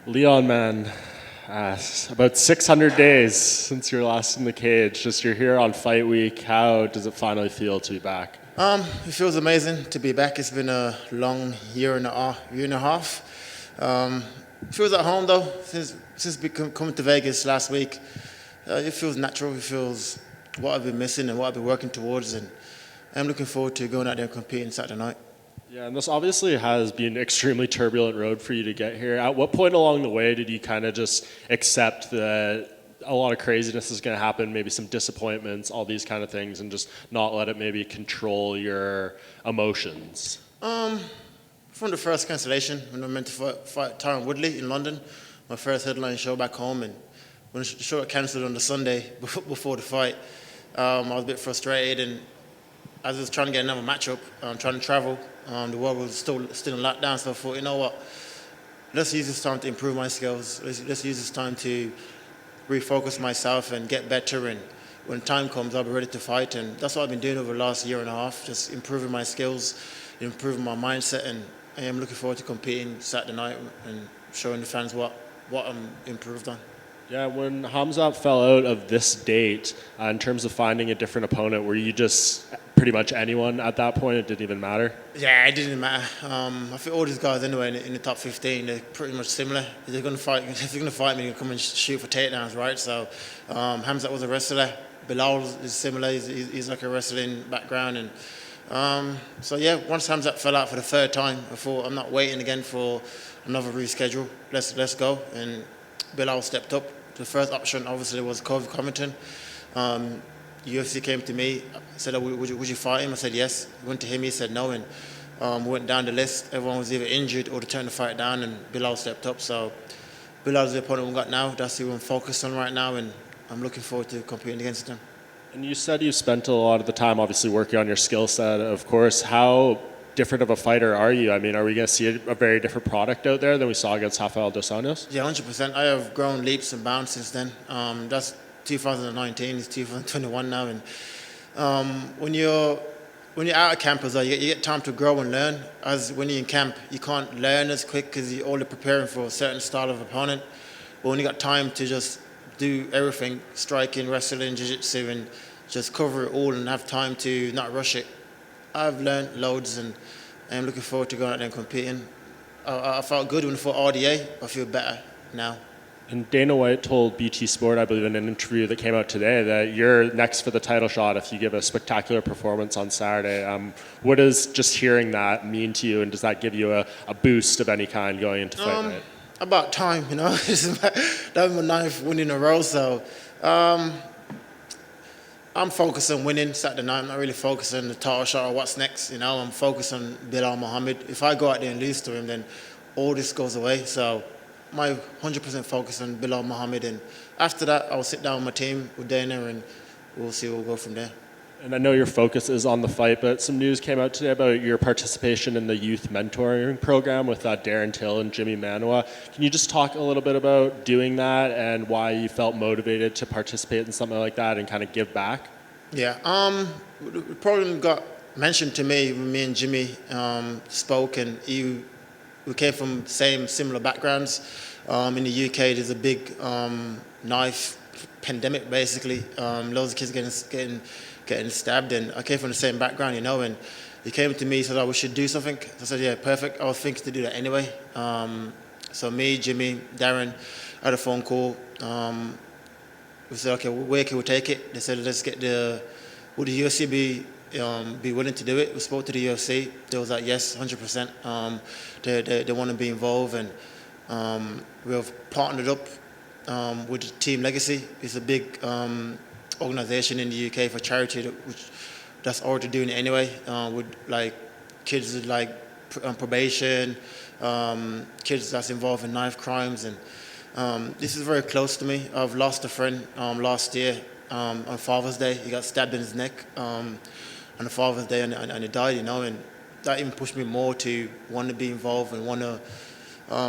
Leon, man, about 600 days since you're last in the cage. Just you're here on fight week. How does it finally feel to be back? It feels amazing to be back. It's been a long year and a half. It feels at home though. Since coming to Vegas last week, it feels natural. It feels what I've been missing and what I've been working towards, and I'm looking forward to going out there and competing Saturday night. Yeah, and this obviously has been an extremely turbulent road for you to get here. At what point along the way did you kind of just accept that a lot of craziness is going to happen, maybe some disappointments, all these kind of things, and just not let it maybe control your emotions? From the first cancellation, when I meant to fight Tyron Woodley in London, my first headline show back home, and when the show got cancelled on the Sunday before the fight, I was a bit frustrated, and as I was trying to get another matchup, trying to travel, the world was still in lockdown, so I thought, you know what, let's use this time to improve my skills. Let's use this time to refocus myself and get better, and when time comes, I'll be ready to fight. And that's what I've been doing over the last year and a half, just improving my skills, improving my mindset, and I am looking forward to competing Saturday night and showing the fans what I'm improved on. Yeah, when Hamzat fell out of this date, in terms of finding a different opponent, were you just pretty much anyone at that point? It didn't even matter? Yeah, it didn't matter. I think all these guys anyway in the top 15, they're pretty much similar. If they're going to fight me, they're going to come and shoot for takedowns, right? So Hamzat was a wrestler. Belal is similar. He's like a wrestling background. And so yeah, once Hamzat fell out for the third time, I thought, I'm not waiting again for another reschedule. Let's go. And Belal stepped up. The first option obviously was Kobe Covington. UFC came to me, said, would you fight him? I said yes. Went to him, he said no, and went down the list. Everyone was either injured or they turned the fight down, and Belal stepped up. So Belal's the opponent we've got now. That's who I'm focused on right now, and I'm looking forward to competing against him. And you said you spent a lot of the time obviously working on your skill set, of course. How different of a fighter are you? I mean, are we going to see a very different product out there than we saw against Rafael dos Anjos? Yeah, 100%. I have grown leaps and bounds since then. That's 2019, it's 2021 now, and when you're out of camp as well, you get time to grow and learn. As when you're in camp, you can't learn as quick because you're only preparing for a certain style of opponent. But when you got time to just do everything, striking, wrestling, jiu-jitsu, and just cover it all and have time to not rush it, I've learned loads, and I'm looking forward to going out there and competing. I felt good when I fought RDA. I feel better now. And Dana White told BT Sport, I believe in an interview that came out today, that you're next for the title shot if you give a spectacular performance on Saturday. What does just hearing that mean to you, and does that give you a boost of any kind going into fight night? About time, you know. That was my ninth win in a row, so I'm focused on winning Saturday night. I'm not really focused on the title shot or what's next, you know. I'm focused on Belal Muhammad. If I go out there and lose to him, then all this goes away. So my 100% focus on Belal Muhammad, and after that, I'll sit down with my team, with Dana, and we'll see where we'll go from there. And I know your focus is on the fight, but some news came out today about your participation in the youth mentoring program with Darren Till and Jimmy Manoa. Can you just talk a little bit about doing that and why you felt motivated to participate in something like that and kind of give back? Yeah, the program got mentioned to me when me and Jimmy spoke, and we came from similar backgrounds. In the UK, there's a big knife pandemic, basically. Loads of kids getting stabbed, and I came from the same background, you know. And he came to me and said, "Oh, we should do something." I said, "Yeah, perfect. I was thinking to do that anyway." So me, Jimmy, Darren had a phone call. We said, "Okay, where can we take it?" They said, "Let's get would the UFC be willing to do it?" We spoke to the UFC. They was like, "Yes, 100%. They want to be involved," and we have partnered up with Team Legacy. It's a big organization in the UK for charity that's already doing it anyway, with like kids with like probation, kids that's involved in knife crimes, and this is very close to me. I've lost a friend last year on Father's Day. He got stabbed in his neck on the Father's Day, and he died, you know, and that even pushed me more to want to be involved and want to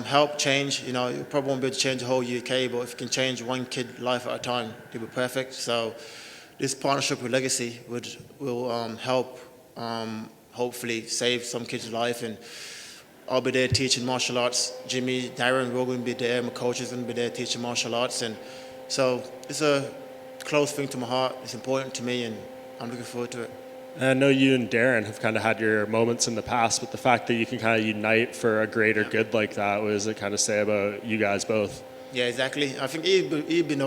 help change. You know, you probably won't be able to change the whole UK, but if you can change one kid's life at a time, it'll be perfect. So this partnership with Legacy will help hopefully save some kid's life. And I'll be there teaching martial arts. Jimmy, Darren, we're going to be there. My coach is going to be there teaching martial arts. And so it's a close thing to my heart. It's important to me, and I'm looking forward to it. I know you and Darren have kind of had your moments in the past, but the fact that you can kind of unite for a greater good like that, what does it kind of say about you guys both? Yeah, exactly. I think he'd been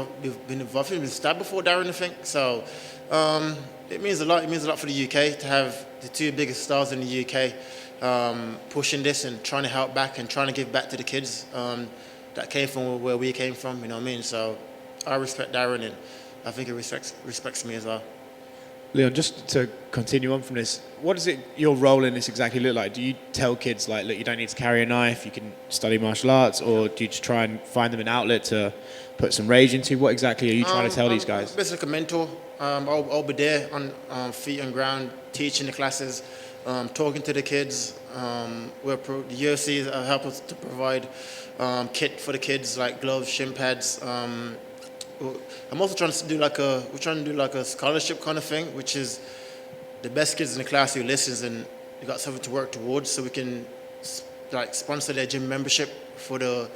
involved. He'd been stabbed before Darren, I think. So it means a lot. It means a lot for the UK to have the two biggest stars in the UK pushing this and trying to help back and trying to give back to the kids that came from where we came from. You know what I mean? So I respect Darren, and I think he respects me as well. Leon, just to continue on from this, what does your role in this exactly look like? Do you tell kids, like, look, you don't need to carry a knife, you can study martial arts, or do you just try and find them an outlet to put some rage into? What exactly are you trying to tell these guys? Basically like a mentor. I'll be there on feet and ground, teaching the classes, talking to the kids. The UFC help us to provide kit for the kids, like gloves, shin pads. I'm also trying to do like a scholarship kind of thing, which is the best kids in the class who listens and you got something to work towards, so we can like sponsor their gym membership for the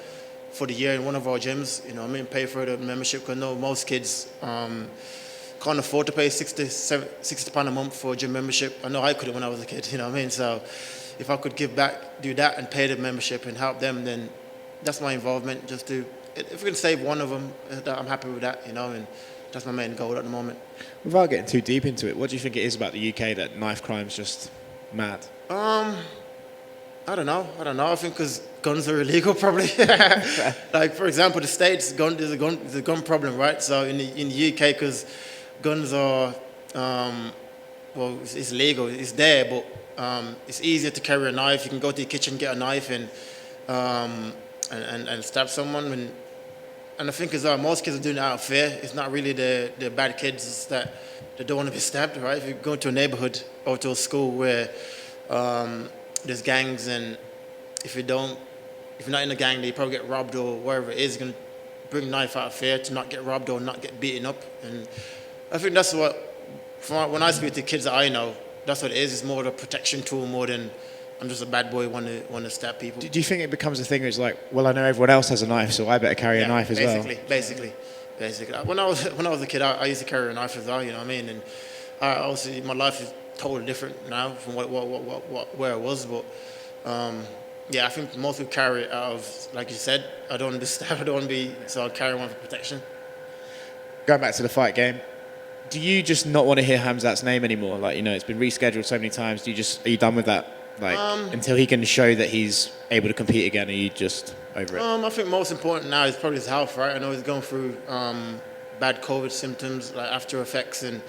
year in one of our gyms. You know what I mean? Pay for the membership, because I know most kids can't afford to pay £60 a month for a gym membership. I know I couldn't when I was a kid. You know what I mean? So if I could give back, do that, and pay the membership and help them, then that's my involvement. Just to, if we can save one of them, I'm happy with that, you know, and that's my main goal at the moment. Without getting too deep into it, what do you think it is about the UK that knife crime's just mad? I don't know. I think because guns are illegal, probably. Like, for example, the States, there's a gun problem, right? So in the UK, because guns are, it's legal, it's there, but it's easier to carry a knife. You can go to your kitchen, get a knife, and stab someone. And I think as well, most kids are doing it out of fear. It's not really the bad kids, it's that they don't want to be stabbed, right? If you go to a neighborhood or to a school where there's gangs, and if you're not in a gang, then you probably get robbed or wherever it is, you're going to bring a knife out of fear to not get robbed or not get beaten up. And I think that's when I speak to kids that I know, that's what it is. It's more of a protection tool more than I'm just a bad boy want to stab people. Do you think it becomes a thing where it's like, well, I know everyone else has a knife, so I better carry a knife as well? Basically. When I was a kid, I used to carry a knife as well. You know what I mean? And obviously my life is totally different now from where I was. But yeah, I think most people carry it out of, like you said, I don't want to be stabbed. I don't want to be, so I'll carry one for protection. Going back to the fight game, do you just not want to hear Khamzat's name anymore? Like, you know, it's been rescheduled so many times. Are you done with that? Like, until he can show that he's able to compete again, are you just over it? I think most important now is probably his health, right? I know he's going through bad COVID symptoms, like after effects, and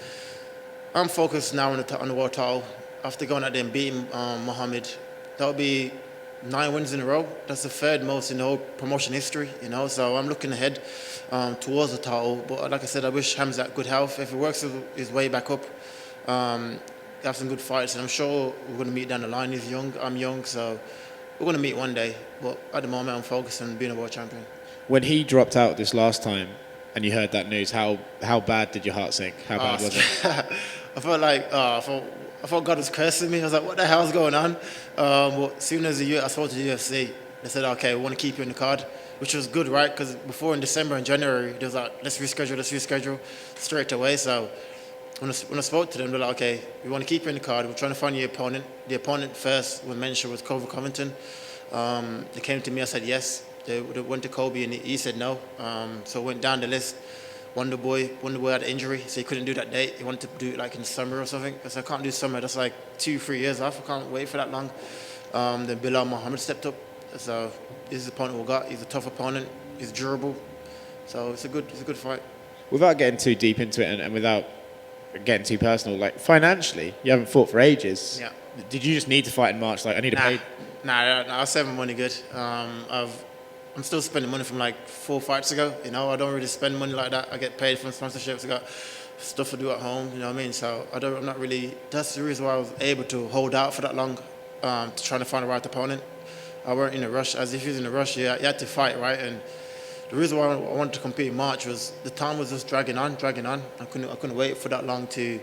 I'm focused now on the world title. After going out there and beating Muhammad, that'll be 9 wins in a row. That's the third most in the whole promotion history, you know. So I'm looking ahead towards the title. But like I said, I wish Khamzat good health. If he works his way back up, have some good fights, and I'm sure we're going to meet down the line. He's young, I'm young, so we're going to meet one day. But at the moment, I'm focused on being a world champion. When he dropped out this last time, and you heard that news, how bad did your heart sink? How bad was it? I felt like I thought God was cursing me. I was like, what the hell's going on? But as soon as I spoke to the UFC, they said, okay, we want to keep you in the card, which was good, right? Because before in December and January, they was like, let's reschedule straight away. So when I spoke to them, they're like, okay, we want to keep you in the card. We're trying to find your opponent. The opponent first, when mentioned, was Kobe Covington. They came to me, I said yes. They went to Kobe, and he said no. So went down the list. Wonder Boy had an injury, so he couldn't do that date. He wanted to do it like in summer or something. I said, I can't do summer. That's like 2-3 years off. I can't wait for that long. Then Belal Muhammad stepped up. So this is the opponent we got. He's a tough opponent. He's durable. So it's a good fight. Without getting too deep into it and without getting too personal, like financially, you haven't fought for ages. Yeah. Did you just need to fight in March? Like, I need to pay? Nah, I save my money good. I'm still spending money from like 4 fights ago. You know, I don't really spend money like that. I get paid from sponsorships. I got stuff to do at home. You know what I mean? So I'm not really. That's the reason why I was able to hold out for that long, to try to find the right opponent. I weren't in a rush. As if he was in a rush, you had to fight, right? And the reason why I wanted to compete in March was the time was just dragging on. I couldn't wait for that long to.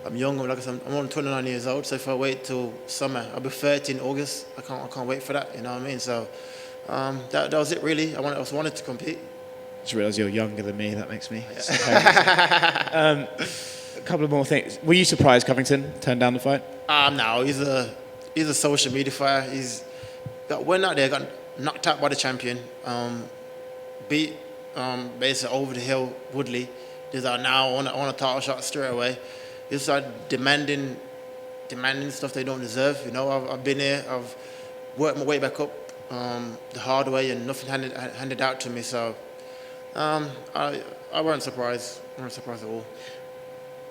I'm young. Like I said, I'm only 29 years old. So if I wait till summer, I'll be 30 in August. I can't wait for that. You know what I mean? So that was it really. I wanted to compete. Just realised you're younger than me. That makes me. A couple of more things. Were you surprised Covington turned down the fight? No, he's a social media fighter. Went out there, got knocked out by the champion, beat basically over the hill Woodley. He's like, now I want a title shot straight away. He started demanding stuff they don't deserve. You know, I've been here, I've worked my way back up the hard way, and nothing handed out to me. So I weren't surprised. I weren't surprised at all.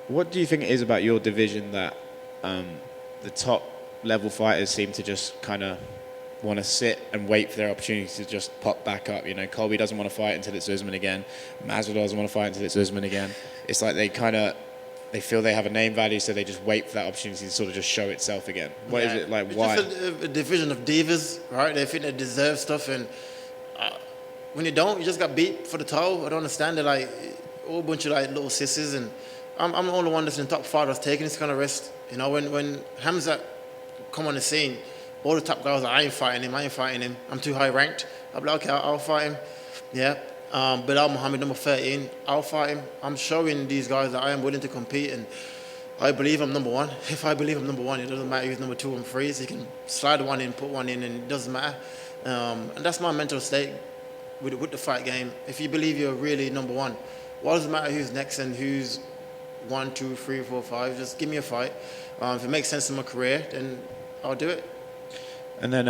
What do you think it is about your division that the top level fighters seem to just kind of want to sit and wait for their opportunity to just pop back up? You know, Colby doesn't want to fight until it's Usman again. Masvidal doesn't want to fight until it's Usman again. It's like they feel they have a name value, so they just wait for that opportunity to sort of just show itself again. What is it like? It's Why? just a division of divas, right? They think they deserve stuff, and when you don't, you just got beat for the title. I don't understand. They're like a whole bunch of like little sissies, and I'm the only one that's in the top five that's taking this kind of risk. You know, when Hamza come on the scene, all the top guys are, I ain't fighting him. I'm too high ranked. I'll be like, okay, I'll fight him. Yeah. Belal Muhammad, number 13, I'll fight him. I'm showing these guys that I am willing to compete, and I believe I'm number one. If I believe I'm number one, it doesn't matter who's number 2 and 3. So you can slide one in, put one in, and it doesn't matter. And that's my mental state with the fight game. If you believe you're really number one, what does it matter who's next and who's 1, 2, 3, 4, 5? Just give me a fight. If it makes sense in my career, then I'll do it. And then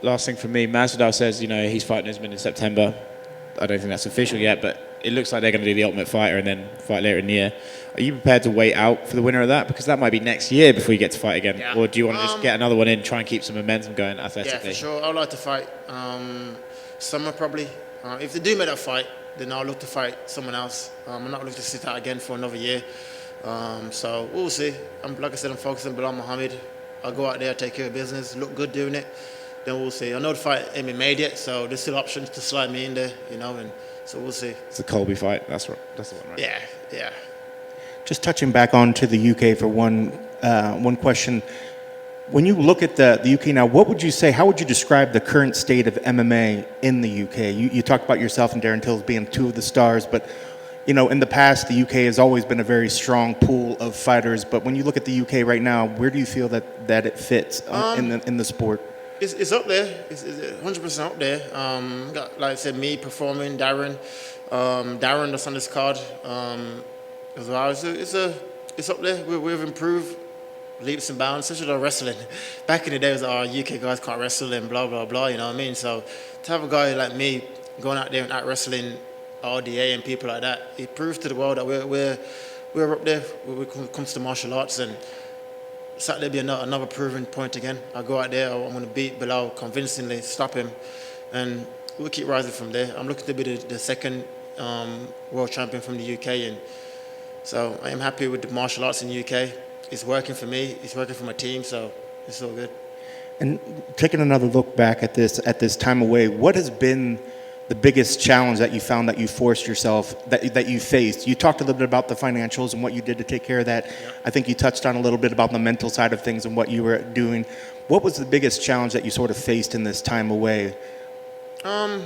last thing for me, Masvidal says, you know, he's fighting Usman in September. I don't think that's official yet, but it looks like they're going to do the Ultimate Fighter and then fight later in the year. Are you prepared to wait out for the winner of that? Because that might be next year before you get to fight again. Yeah. Or do you want to just get another one in, try and keep some momentum going athletically? Yeah, for sure. I'd like to fight summer probably. If they do make that fight, then I'll look to fight someone else. I'm not looking to sit out again for another year. So we'll see. Like I said, I'm focused on Belal Muhammad. I'll go out there, take care of business, look good doing it. Then we'll see. I know the fight ain't been made yet, so there's still options to slide me in there, you know, and so we'll see. It's the Colby fight. That's the one, right? Yeah. Just touching back on to the UK for one question. When you look at the UK now, what would you say, how would you describe the current state of MMA in the UK? You talked about yourself and Darren Till being 2 of the stars, but you know, in the past, the UK has always been a very strong pool of fighters. But when you look at the UK right now, where do you feel that it fits in the sport? It's up there. It's 100% up there. Got, like I said, me performing, Darren that's on this card as well. It's up there. We've improved leaps and bounds, especially the wrestling. Back in the day, it was UK guys can't wrestle and blah blah blah. You know what I mean? So to have a guy like me going out there and out wrestling RDA and people like that, it proves to the world that we're up there when it comes to martial arts, and Saturday be another proving point again. I go out there, I'm going to beat Belal convincingly, stop him, and we'll keep rising from there. I'm looking to be the second world champion from the UK, and so I am happy with the martial arts in the UK. It's working for me, it's working for my team, so it's all good. And taking another look back at this time away, what has been the biggest challenge that you found that you forced yourself, that you faced? You talked a little bit about the financials and what you did to take care of that. Yeah. I think you touched on a little bit about the mental side of things and what you were doing. What was the biggest challenge that you sort of faced in this time away? Probably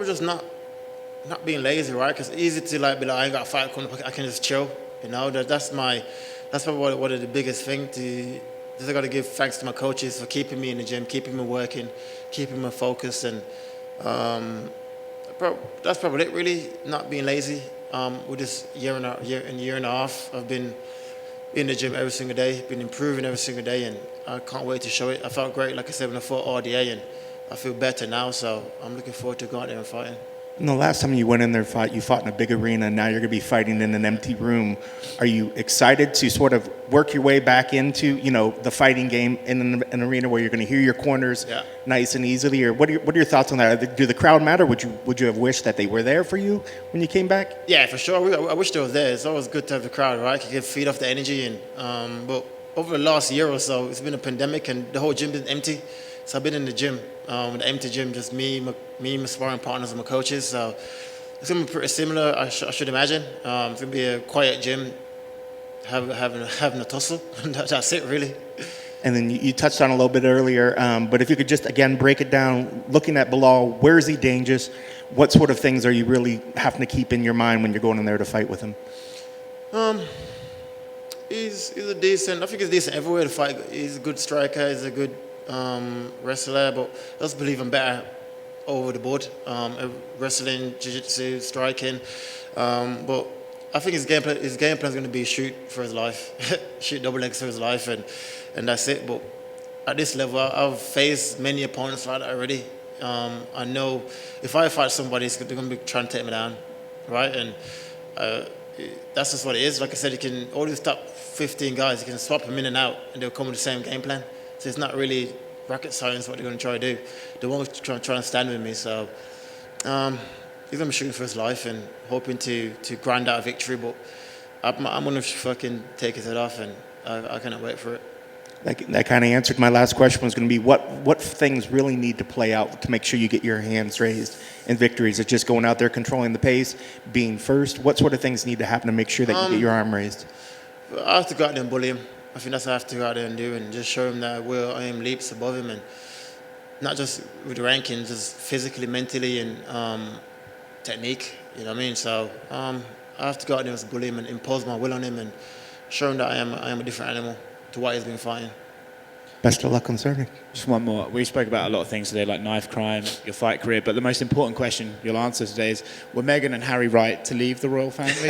just not being lazy, right? Because it's easy to be like, I ain't got a fight coming up, I can just chill. You know, that's probably one of the biggest things. I got to give thanks to my coaches for keeping me in the gym, keeping me working, keeping me focused, and that's probably it. Really, not being lazy. With this year and a half, I've been in the gym every single day, been improving every single day, and I can't wait to show it. I felt great, like I said, when I fought RDA, and I feel better now. So I'm looking forward to going out there and fighting. And the last time you went in there, you fought in a big arena, and now you're going to be fighting in an empty room. Are you excited to sort of work your way back into, you know, the fighting game in an arena where you're going to hear your corners nice and easily? Or what are your thoughts on that? Do the crowd matter? Would you have wished that they were there for you when you came back? Yeah, for sure. I wish they was there. It's always good to have the crowd, right? You can feed off the energy. And but over the last year or so, it's been a pandemic, and the whole gym been empty. So I've been in the gym, with the empty gym, just me, my sparring partners, and my coaches. So it's gonna be pretty similar, I should imagine. It's gonna be a quiet gym, having a tussle, and that's it really. And then you touched on a little bit earlier, but if you could just again break it down, looking at Belal, where is he dangerous? What sort of things are you really having to keep in your mind when you're going in there to fight with him? He's a decent. I think he's decent everywhere to fight. He's a good striker. He's a good wrestler, but I just believe I'm better over the board. Wrestling, jiu-jitsu, striking, but I think his game plan is going to be shoot for his life, shoot double legs for his life, and that's it. But at this level, I've faced many opponents like that already. I know if I fight somebody, they're going to be trying to take me down, right? And that's just what it is. Like I said, you can all these top 15 guys, you can swap them in and out, and they'll come with the same game plan. So it's not really rocket science what they're going to try to do. They won't try and stand with me. So he's going to be shooting for his life and hoping to grind out a victory. But I'm going to fucking take his head off, and I cannot wait for it. That kind of answered my last question, was going to be what things really need to play out to make sure you get your hands raised in victories? It's just going out there, controlling the pace, being first. What sort of things need to happen to make sure that you get your arm raised? I have to go out there and bully him. I think that's what I have to go out there and do, and just show him that I am leaps above him, and not just with the ranking, just physically, mentally, and technique. You know what I mean? So I have to go out there and bully him and impose my will on him and show him that I am a different animal to what he's been fighting. Best of luck on Saturday. Just one more. We spoke about a lot of things today, like knife crime, your fight career, but the most important question you'll answer today is, were Meghan and Harry right to leave the royal family?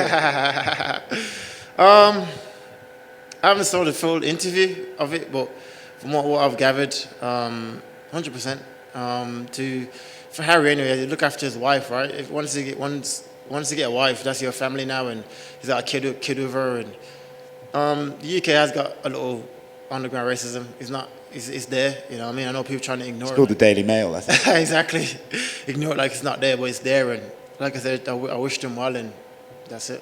I haven't saw the full interview of it, but from what I've gathered, 100%. For Harry anyway, he look after his wife, right? If once you get a wife, that's your family now, and he's got a kid with her, and the UK has got a little underground racism. It's there, you know what I mean? I know people trying to ignore it. It's called the Daily Mail, I think. Exactly. Ignore it like it's not there, but it's there. And like I said, I wished him well, and that's it.